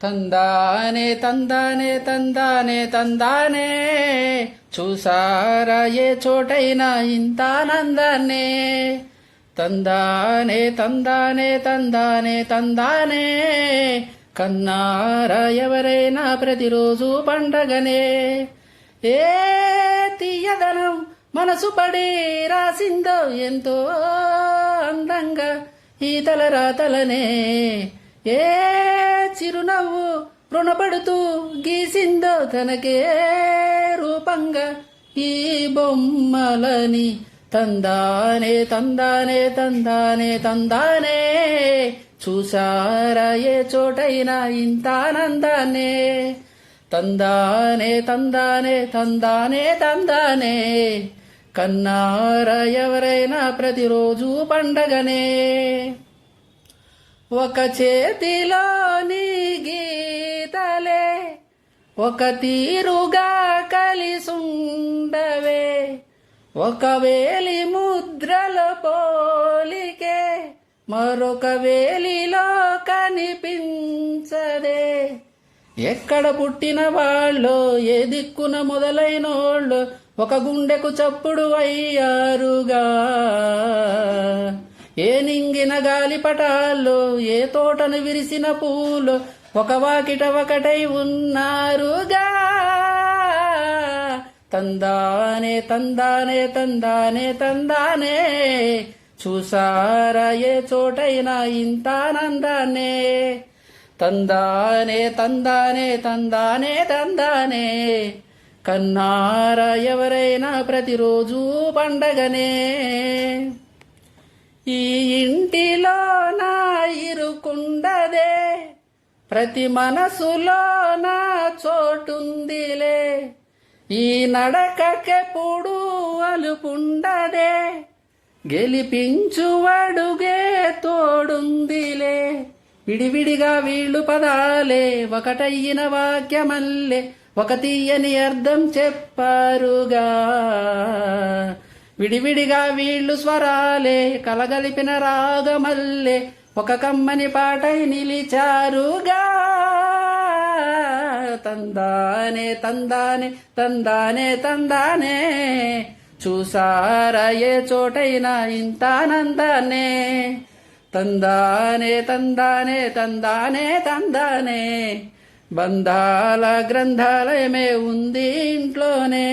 తందానే తందానే తందానే తందానే చూసారా ఏ చోటైనా ఇంత ఆనందాన్నే. తందానే తందానే తందానే తందానే కన్నారా ఎవరైనా ప్రతిరోజు పండగనే. ఏ తీయదనం మనసు పడి రాసిందో ఎంతో అందంగా ఈ తలరాతలనే. ఏ చిరునవ్వు రుణపడుతూ గీసిందో తనకే రూపంగా ఈ బొమ్మలని. తందానే తందానే తందానే తందానే చూసారా ఏ చోటైనా ఇంత ఆనందాన్నే. తందానే తందానే తందానే తందానే కన్నారా ఎవరైనా ప్రతిరోజు పండగనే. ఒక చేతిలోని గీతలే ఒక తీరుగా కలిసుండవే. ఒక వేలి ముద్రల పోలికే మరొక వేలిలో కనిపించదే. ఎక్కడ పుట్టిన వాళ్ళో ఏ దిక్కున మొదలైనోళ్ళు ఒక గుండెకు చప్పుడు అయ్యారుగా. ఏ నింగిన గాలిపటాల్లో ఏ తోటను విరిసిన పూలు ఒక వాకిట ఒకటై ఉన్నారుగా. తందానే తందానే తందానే తందానే చూసారా ఏ చోటైనా ఇంత ఆనందాన్నే. తందానే తందానే తందానే తందానే కన్నారా ఎవరైనా ప్రతిరోజు పండగనే. ఈ ఇంటిలో నా ఇరుకుండదే ప్రతి మనసులో నా చోటుందిలే. ఈ నడకకెప్పుడు అలుపుండదే గెలిపించువడుగే తోడుందిలే. విడివిడిగా వీళ్ళు పదాలే ఒకటయ్యిన వాక్యమల్లే ఒక తీయని అర్థం చెప్పారుగా. విడివిడిగా వీళ్ళు స్వరాలే కలగలిపిన రాగమల్లే ఒక కమ్మని పాటై నిలిచారుగా. తందానే తందానే తందానే తందానే చూసారా ఏ చోటైనా ఇంత ఆనందాన్నే. తందానే తందానే తందానే తందానే బంధాల గ్రంథాలయమే ఉంది ఇంట్లోనే.